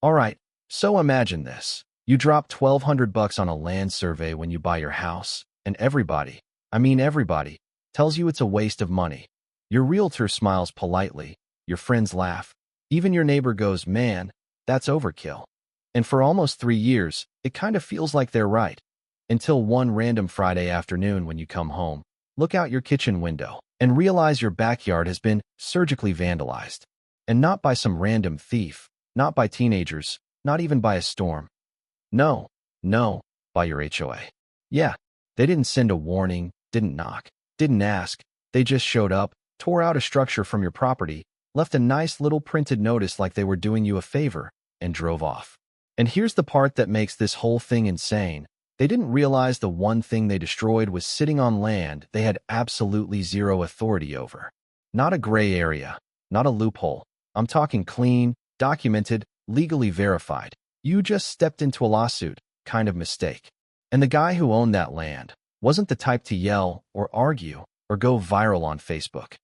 Alright, so imagine this. You drop $1,200 on a land survey when you buy your house, and everybody, I mean everybody, tells you it's a waste of money. Your realtor smiles politely, your friends laugh, even your neighbor goes, "Man, that's overkill." And for almost 3 years, it kind of feels like they're right. Until one random Friday afternoon when you come home, look out your kitchen window, and realize your backyard has been surgically vandalized. And not by some random thief, not by teenagers, not even by a storm. No, no, by your HOA. Yeah, they didn't send a warning, didn't knock, didn't ask. They just showed up, tore out a structure from your property, left a nice little printed notice like they were doing you a favor, and drove off. And here's the part that makes this whole thing insane. They didn't realize the one thing they destroyed was sitting on land they had absolutely zero authority over. Not a gray area, not a loophole. I'm talking clean, documented, legally verified. You just stepped into a lawsuit, kind of mistake. And the guy who owned that land wasn't the type to yell or argue or go viral on Facebook.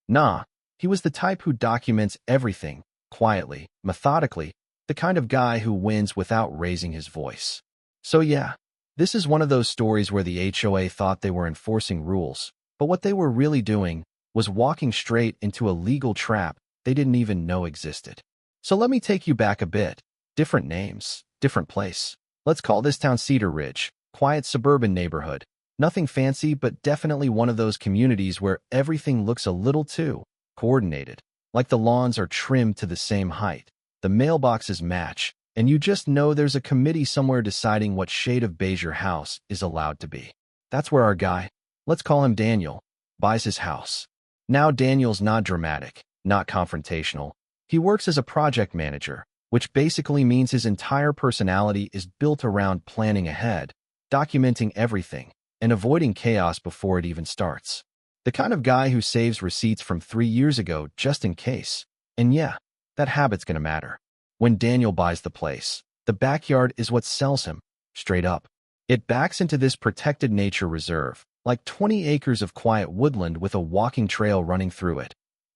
Nah, he was the type who documents everything, quietly, methodically, the kind of guy who wins without raising his voice. So yeah, this is one of those stories where the HOA thought they were enforcing rules, but what they were really doing was walking straight into a legal trap they didn't even know existed. So let me take you back a bit. Different names, different place. Let's call this town Cedar Ridge, quiet suburban neighborhood. Nothing fancy, but definitely one of those communities where everything looks a little too coordinated. Like the lawns are trimmed to the same height, the mailboxes match, and you just know there's a committee somewhere deciding what shade of beige your house is allowed to be. That's where our guy, let's call him Daniel, buys his house. Now Daniel's not dramatic, not confrontational. He works as a project manager, which basically means his entire personality is built around planning ahead, documenting everything, and avoiding chaos before it even starts. The kind of guy who saves receipts from 3 years ago just in case. And yeah, that habit's gonna matter. When Daniel buys the place, the backyard is what sells him, straight up. It backs into this protected nature reserve, like 20 acres of quiet woodland with a walking trail running through it.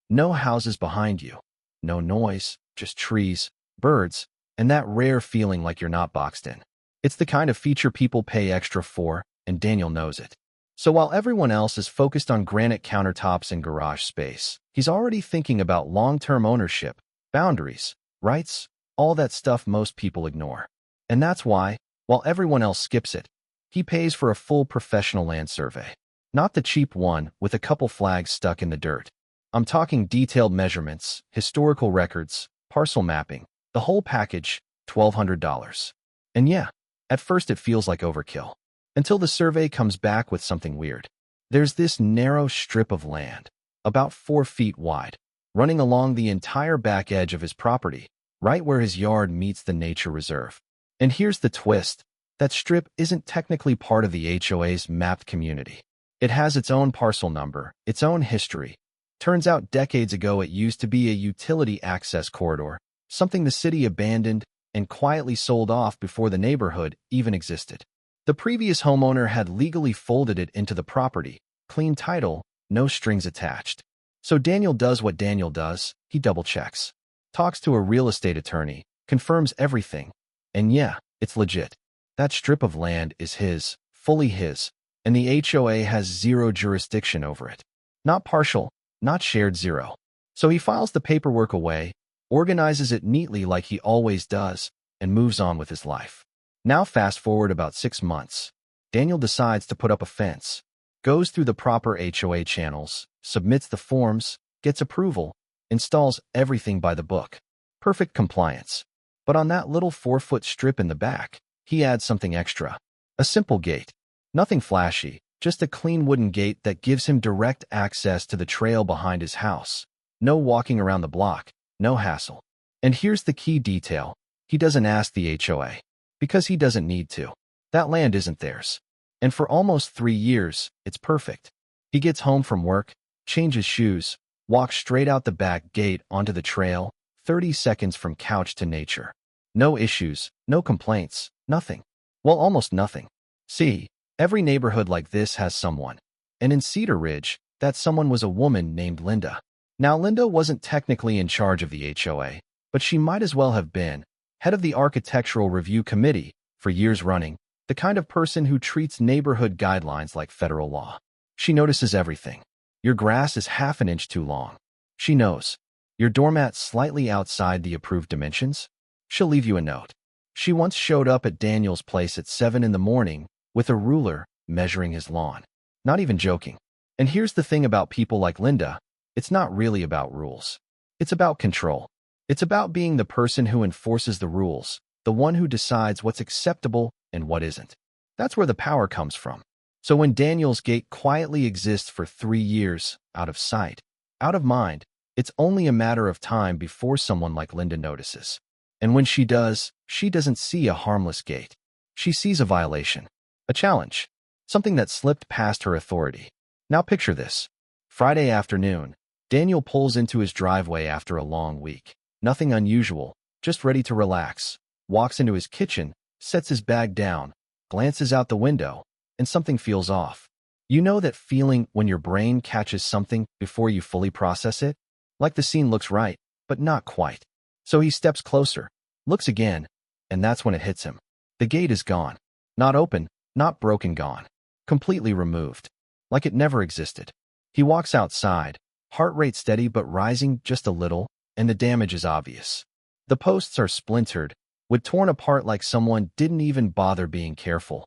No houses behind you, no noise, just trees, birds, and that rare feeling like you're not boxed in. It's the kind of feature people pay extra for, and Daniel knows it. So while everyone else is focused on granite countertops and garage space, he's already thinking about long-term ownership, boundaries, rights, all that stuff most people ignore. And that's why, while everyone else skips it, he pays for a full professional land survey. Not the cheap one with a couple flags stuck in the dirt. I'm talking detailed measurements, historical records, parcel mapping, the whole package, $1,200. And yeah, at first it feels like overkill. Until the survey comes back with something weird. There's this narrow strip of land, about 4 feet wide, running along the entire back edge of his property, right where his yard meets the nature reserve. And here's the twist. That strip isn't technically part of the HOA's mapped community. It has its own parcel number, its own history. Turns out decades ago it used to be a utility access corridor, something the city abandoned and quietly sold off before the neighborhood even existed. The previous homeowner had legally folded it into the property, clean title, no strings attached. So Daniel does what Daniel does, he double-checks. Talks to a real estate attorney, confirms everything. And yeah, it's legit. That strip of land is his, fully his, and the HOA has zero jurisdiction over it. Not partial, not shared, zero. So he files the paperwork away, organizes it neatly like he always does, and moves on with his life. Now fast forward about 6 months. Daniel decides to put up a fence, goes through the proper HOA channels, submits the forms, gets approval, installs everything by the book. Perfect compliance. But on that little 4-foot strip in the back, he adds something extra. A simple gate. Nothing flashy, just a clean wooden gate that gives him direct access to the trail behind his house. No walking around the block, no hassle. And here's the key detail. He doesn't ask the HOA. Because he doesn't need to. That land isn't theirs. And for almost 3 years, it's perfect. He gets home from work, changes shoes, walks straight out the back gate onto the trail, 30 seconds from couch to nature. No issues, no complaints, nothing. Well, almost nothing. See, every neighborhood like this has someone. And in Cedar Ridge, that someone was a woman named Linda. Now, Linda wasn't technically in charge of the HOA, but she might as well have been. head of the Architectural Review Committee for years running, the kind of person who treats neighborhood guidelines like federal law. She notices everything. Your grass is half an inch too long. She knows. Your doormat slightly outside the approved dimensions. She'll leave you a note. She once showed up at Daniel's place at 7 in the morning with a ruler measuring his lawn. Not even joking. And here's the thing about people like Linda. It's not really about rules. It's about control. It's about being the person who enforces the rules, the one who decides what's acceptable and what isn't. That's where the power comes from. So when Daniel's gate quietly exists for 3 years, out of sight, out of mind, it's only a matter of time before someone like Linda notices. And when she does, she doesn't see a harmless gate. She sees a violation, a challenge, something that slipped past her authority. Now picture this. Friday afternoon, Daniel pulls into his driveway after a long week. Nothing unusual, just ready to relax. Walks into his kitchen, sets his bag down, glances out the window, and something feels off. You know that feeling when your brain catches something before you fully process it? Like the scene looks right, but not quite. So he steps closer, looks again, and that's when it hits him. The gate is gone. Not open, not broken, gone. Completely removed. Like it never existed. He walks outside, heart rate steady but rising just a little, and the damage is obvious. The posts are splintered, wood torn apart like someone didn't even bother being careful.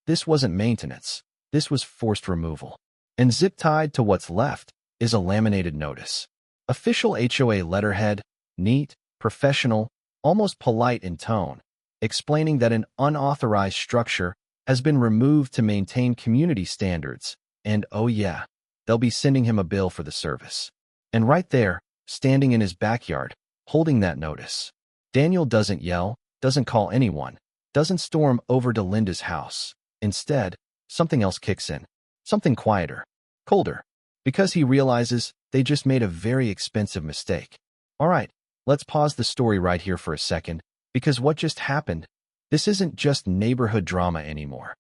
This wasn't maintenance. This was forced removal. And zip-tied to what's left is a laminated notice. Official HOA letterhead, neat, professional, almost polite in tone, explaining that an unauthorized structure has been removed to maintain community standards, and oh yeah, they'll be sending him a bill for the service. And right there, standing in his backyard, holding that notice, Daniel doesn't yell, doesn't call anyone, doesn't storm over to Linda's house. Instead, something else kicks in. Something quieter, colder, because he realizes they just made a very expensive mistake. All right, let's pause the story right here for a second, because what just happened, this isn't just neighborhood drama anymore.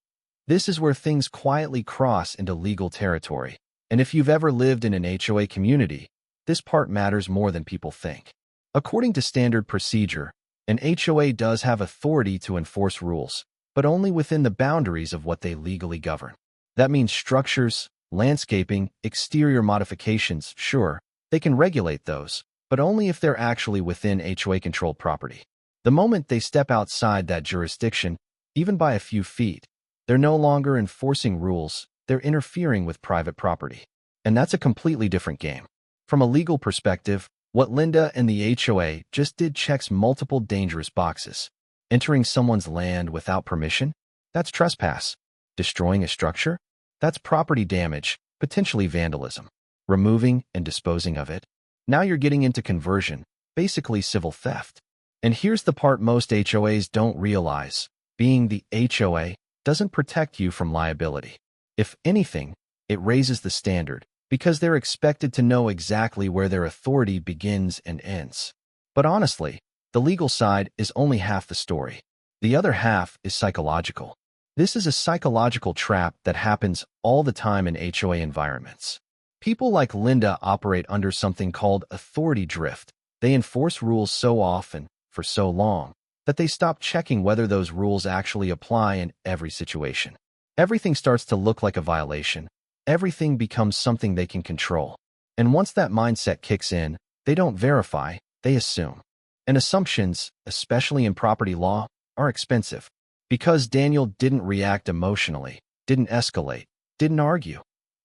This is where things quietly cross into legal territory. And if you've ever lived in an HOA community, this part matters more than people think. According to standard procedure, an HOA does have authority to enforce rules, but only within the boundaries of what they legally govern. That means structures, landscaping, exterior modifications, sure, they can regulate those, but only if they're actually within HOA-controlled property. The moment they step outside that jurisdiction, even by a few feet, they're no longer enforcing rules, they're interfering with private property. And that's a completely different game. From a legal perspective, what Linda and the HOA just did checks multiple dangerous boxes. Entering someone's land without permission? That's trespass. Destroying a structure? That's property damage, potentially vandalism. Removing and disposing of it? Now you're getting into conversion, basically civil theft. And here's the part most HOAs don't realize. Being the HOA doesn't protect you from liability. If anything, it raises the standard, because they're expected to know exactly where their authority begins and ends. But honestly, the legal side is only half the story. The other half is psychological. This is a psychological trap that happens all the time in HOA environments. People like Linda operate under something called authority drift. They enforce rules so often, for so long, that they stop checking whether those rules actually apply in every situation. Everything starts to look like a violation. Everything becomes something they can control. And once that mindset kicks in, they don't verify, they assume. And assumptions, especially in property law, are expensive. Because Daniel didn't react emotionally, didn't escalate, didn't argue.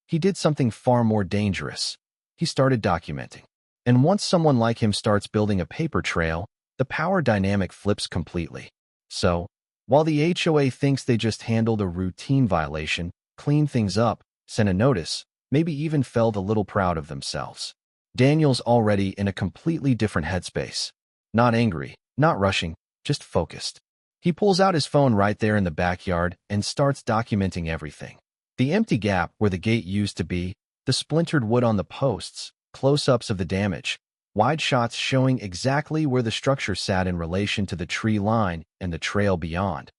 He did something far more dangerous. He started documenting. And once someone like him starts building a paper trail, the power dynamic flips completely. So, while the HOA thinks they just handled a routine violation, cleaned things up, sent a notice, maybe even felt a little proud of themselves, Daniel's already in a completely different headspace. Not angry, not rushing, just focused. He pulls out his phone right there in the backyard and starts documenting everything. The empty gap where the gate used to be, the splintered wood on the posts, close-ups of the damage, wide shots showing exactly where the structure sat in relation to the tree line and the trail beyond.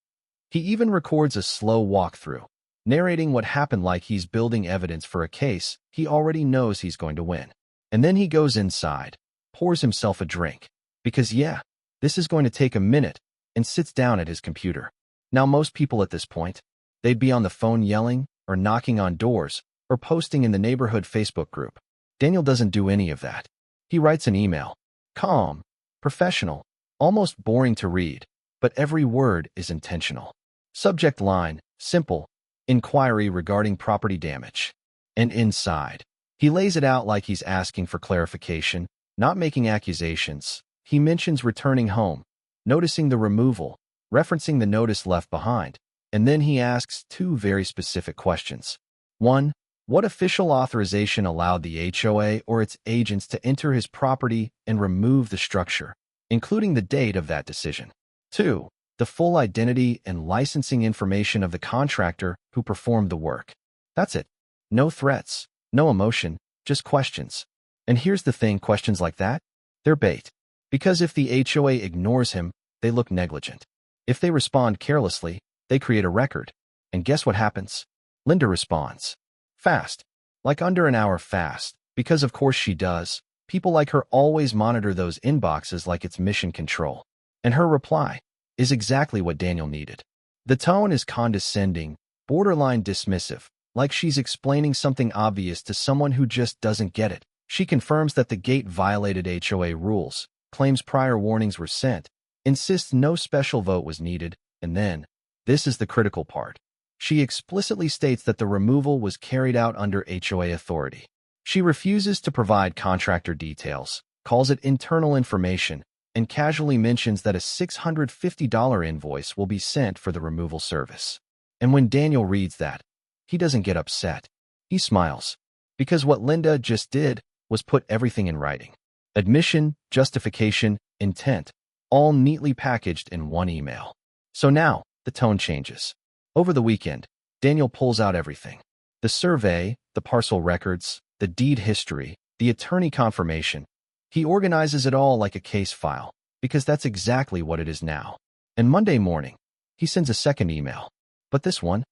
He even records a slow walkthrough, narrating what happened like he's building evidence for a case he already knows he's going to win. And then he goes inside, pours himself a drink. Because yeah, This is going to take a minute, and sits down at his computer. Now most people at this point, they'd be on the phone yelling, or knocking on doors, or posting in the neighborhood Facebook group. Daniel doesn't do any of that. He writes an email. Calm, professional, almost boring to read, but every word is intentional. Subject line, simple, inquiry regarding property damage. And inside, he lays it out like he's asking for clarification, not making accusations. He mentions returning home, noticing the removal, referencing the notice left behind, and then he asks two very specific questions. 1. What official authorization allowed the HOA or its agents to enter his property and remove the structure, including the date of that decision? 2. The full identity and licensing information of the contractor who performed the work. That's it. No threats, no emotion, just questions. And here's the thing, questions like that, they're bait. Because if the HOA ignores him, they look negligent. If they respond carelessly, they create a record. And guess what happens? Linda responds. Fast. Like under an hour fast. Because of course she does. People like her always monitor those inboxes like it's mission control. And her reply is exactly what Daniel needed. The tone is condescending, borderline dismissive, like she's explaining something obvious to someone who just doesn't get it. She confirms that the gate violated HOA rules, claims prior warnings were sent, insists no special vote was needed, and then, this is the critical part. She explicitly states that the removal was carried out under HOA authority. She refuses to provide contractor details, calls it internal information, and casually mentions that a $650 invoice will be sent for the removal service. And when Daniel reads that, he doesn't get upset. He smiles. Because what Linda just did was put everything in writing. Admission, justification, intent, all neatly packaged in one email. So now, the tone changes. Over the weekend, Daniel pulls out everything. The survey, the parcel records, the deed history, the attorney confirmation. He organizes it all like a case file, because that's exactly what it is now. And Monday morning, he sends a second email. But this one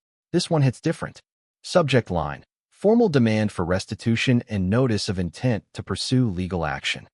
hits different. Subject line, formal demand for restitution and notice of intent to pursue legal action.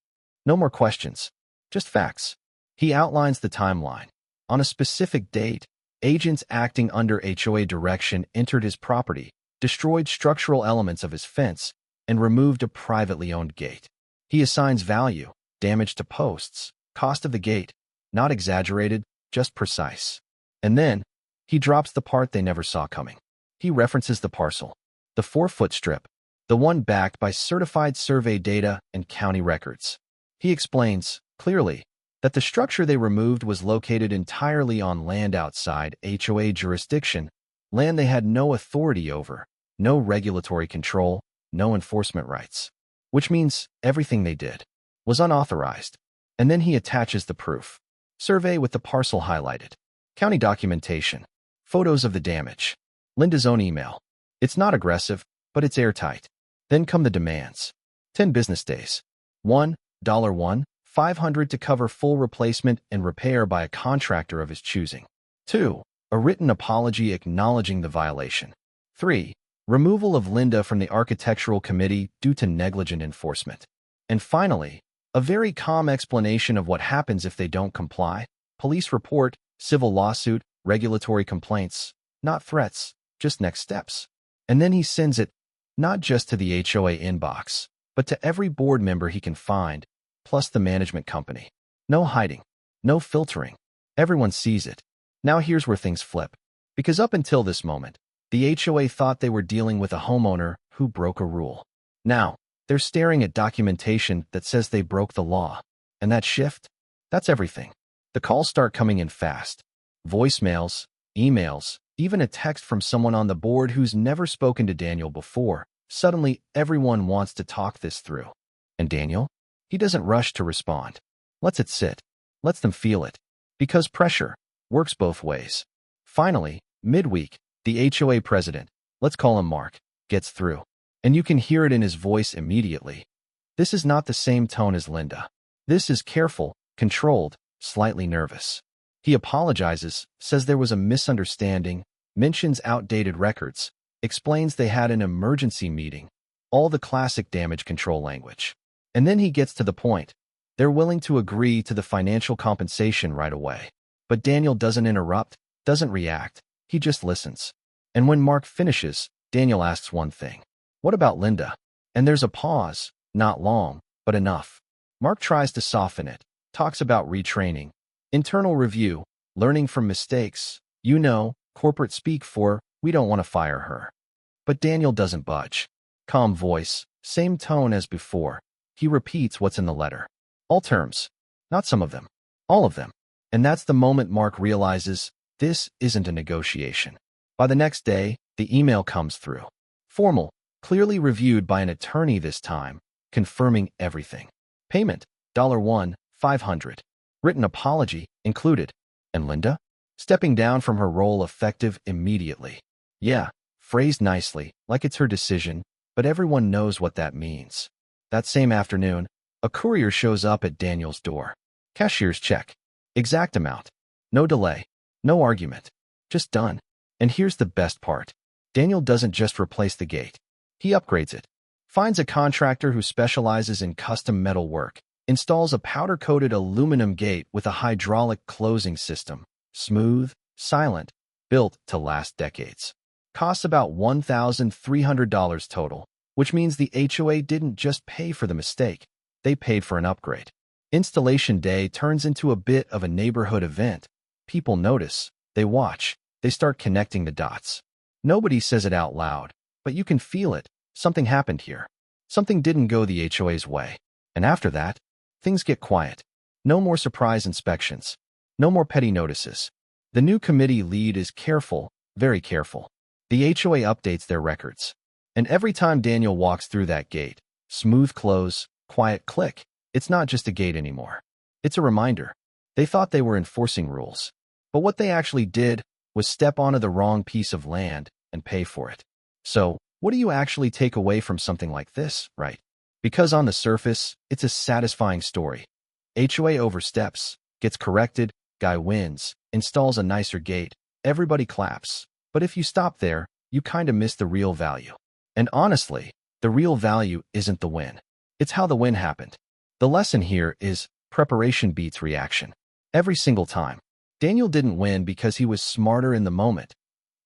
No more questions, just facts. He outlines the timeline. On a specific date, agents acting under HOA direction entered his property, destroyed structural elements of his fence, and removed a privately owned gate. He assigns value, damage to posts, cost of the gate, not exaggerated, just precise. And then, he drops the part they never saw coming. He references the parcel, the 4-foot strip, the one backed by certified survey data and county records. He explains, clearly, that the structure they removed was located entirely on land outside HOA jurisdiction, land they had no authority over, no regulatory control, no enforcement rights. Which means everything they did was unauthorized. And then he attaches the proof. Survey with the parcel highlighted. County documentation. Photos of the damage. Linda's own email. It's not aggressive, but it's airtight. Then come the demands. 10 business days. $1, $500 to cover full replacement and repair by a contractor of his choosing. 2, a written apology acknowledging the violation. 3, removal of Linda from the architectural committee due to negligent enforcement. And finally, a very calm explanation of what happens if they don't comply. Police report, civil lawsuit, regulatory complaints, not threats, just next steps. And then he sends it, not just to the HOA inbox, but to every board member he can find, plus the management company. No hiding, no filtering. Everyone sees it. Now here's where things flip. Because up until this moment, the HOA thought they were dealing with a homeowner who broke a rule. Now, they're staring at documentation that says they broke the law. And that shift? That's everything. The calls start coming in fast. Voicemails, emails, even a text from someone on the board who's never spoken to Daniel before. Suddenly, everyone wants to talk this through. And Daniel? He doesn't rush to respond. Lets it sit. Lets them feel it. Because pressure works both ways. Finally, midweek, the HOA president, let's call him Mark, gets through. And you can hear it in his voice immediately. This is not the same tone as Linda. This is careful, controlled, slightly nervous. He apologizes, says there was a misunderstanding, mentions outdated records, explains they had an emergency meeting, all the classic damage control language. And then he gets to the point. They're willing to agree to the financial compensation right away. But Daniel doesn't interrupt, doesn't react. He just listens. And when Mark finishes, Daniel asks one thing. What about Linda? And there's a pause, not long, but enough. Mark tries to soften it, talks about retraining, internal review, learning from mistakes. Corporate speak for, we don't want to fire her. But Daniel doesn't budge. Calm voice, same tone as before. He repeats what's in the letter. All terms. Not some of them. All of them. And that's the moment Mark realizes this isn't a negotiation. By the next day, the email comes through. Formal, clearly reviewed by an attorney this time, confirming everything. Payment, $1,500. Written apology, included. And Linda? Stepping down from her role effective immediately. Yeah, phrased nicely, like it's her decision, but everyone knows what that means. That same afternoon, a courier shows up at Daniel's door. Cashier's check. Exact amount. No delay. No argument. Just done. And here's the best part. Daniel doesn't just replace the gate. He upgrades it. Finds a contractor who specializes in custom metal work. Installs a powder-coated aluminum gate with a hydraulic closing system. Smooth, silent, built to last decades. Costs about $1,300 total, which means the HOA didn't just pay for the mistake. They paid for an upgrade. Installation day turns into a bit of a neighborhood event. People notice. They watch. They start connecting the dots. Nobody says it out loud, but you can feel it. Something happened here. Something didn't go the HOA's way. And after that, things get quiet. No more surprise inspections. No more petty notices. The new committee lead is careful, very careful. The HOA updates their records. And every time Daniel walks through that gate, smooth close, quiet click, it's not just a gate anymore. It's a reminder. They thought they were enforcing rules. But what they actually did was step onto the wrong piece of land and pay for it. So, what do you actually take away from something like this, right? Because on the surface, it's a satisfying story. HOA oversteps, gets corrected, guy wins, installs a nicer gate, everybody claps. But if you stop there, you kinda miss the real value. And honestly, the real value isn't the win. It's how the win happened. The lesson here is preparation beats reaction. Every single time. Daniel didn't win because he was smarter in the moment.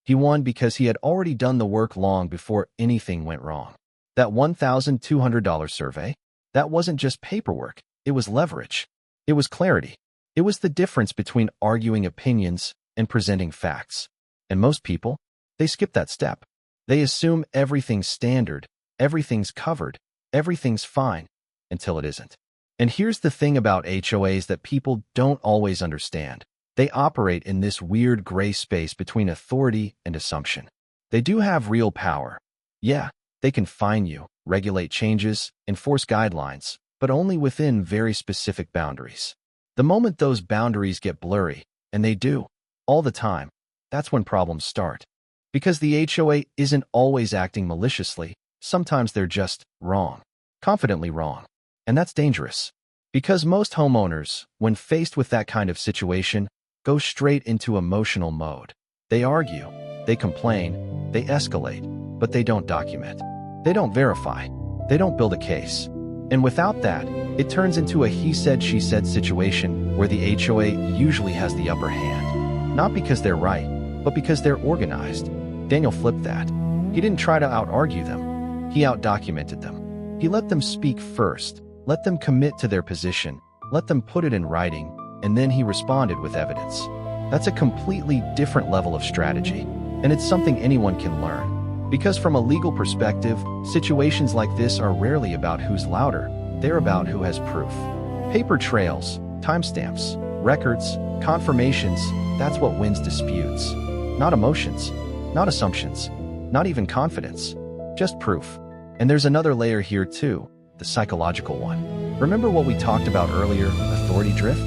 He won because he had already done the work long before anything went wrong. That $1,200 survey, that wasn't just paperwork. It was leverage. It was clarity. It was the difference between arguing opinions and presenting facts. And most people, they skip that step. They assume everything's standard, everything's covered, everything's fine, until it isn't. And here's the thing about HOAs that people don't always understand. They operate in this weird gray space between authority and assumption. They do have real power. Yeah, they can fine you, regulate changes, enforce guidelines, but only within very specific boundaries. The moment those boundaries get blurry, and they do, all the time, that's when problems start. Because the HOA isn't always acting maliciously, sometimes they're just wrong, confidently wrong. And that's dangerous. Because most homeowners, when faced with that kind of situation, go straight into emotional mode. They argue, they complain, they escalate, but they don't document. They don't verify. They don't build a case. And without that, it turns into a he said, she said situation where the HOA usually has the upper hand. Not because they're right, but because they're organized. Daniel flipped that. He didn't try to out-argue them. He out-documented them. He let them speak first, let them commit to their position, let them put it in writing, and then he responded with evidence. That's a completely different level of strategy, and it's something anyone can learn. Because from a legal perspective, situations like this are rarely about who's louder, they're about who has proof. Paper trails, timestamps, records, confirmations, that's what wins disputes. Not emotions, not assumptions, not even confidence, just proof. And there's another layer here too, the psychological one. Remember what we talked about earlier, authority drift?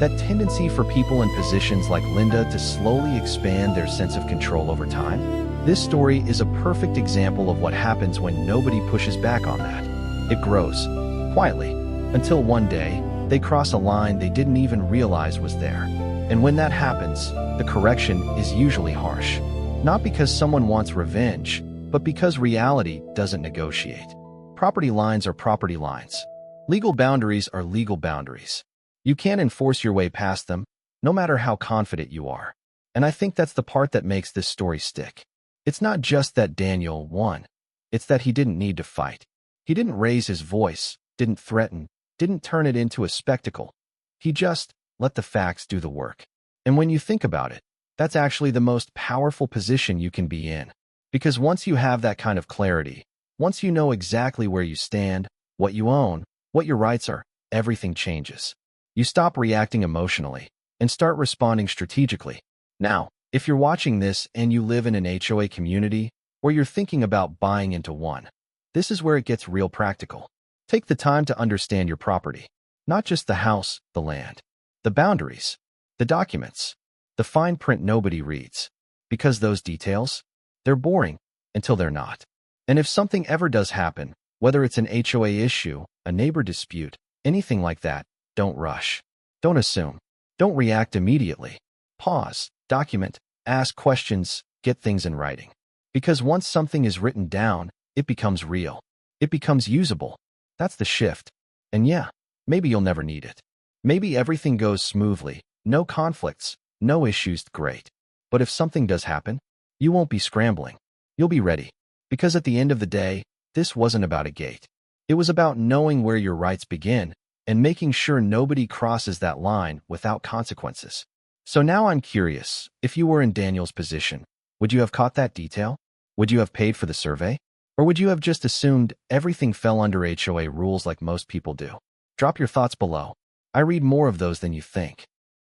That tendency for people in positions like Linda to slowly expand their sense of control over time? This story is a perfect example of what happens when nobody pushes back on that. It grows, quietly, until one day, they cross a line they didn't even realize was there. And when that happens, the correction is usually harsh. Not because someone wants revenge, but because reality doesn't negotiate. Property lines are property lines. Legal boundaries are legal boundaries. You can't enforce your way past them, no matter how confident you are. And I think that's the part that makes this story stick. It's not just that Daniel won. It's that he didn't need to fight. He didn't raise his voice, didn't threaten, didn't turn it into a spectacle. He just let the facts do the work. And when you think about it, that's actually the most powerful position you can be in. Because once you have that kind of clarity, once you know exactly where you stand, what you own, what your rights are, everything changes. You stop reacting emotionally and start responding strategically. Now, if you're watching this and you live in an HOA community or you're thinking about buying into one, this is where it gets real practical. Take the time to understand your property, not just the house, the land, the boundaries, the documents, the fine print nobody reads. Because those details, they're boring until they're not. And if something ever does happen, whether it's an HOA issue, a neighbor dispute, anything like that, don't rush. Don't assume. Don't react immediately. Pause, document, ask questions, get things in writing. Because once something is written down, it becomes real. It becomes usable. That's the shift. And yeah, maybe you'll never need it. Maybe everything goes smoothly, no conflicts, no issues, great. But if something does happen, you won't be scrambling. You'll be ready. Because at the end of the day, this wasn't about a gate. It was about knowing where your rights begin and making sure nobody crosses that line without consequences. So now I'm curious, if you were in Daniel's position, would you have caught that detail? Would you have paid for the survey? Or would you have just assumed everything fell under HOA rules like most people do? Drop your thoughts below. I read more of those than you think.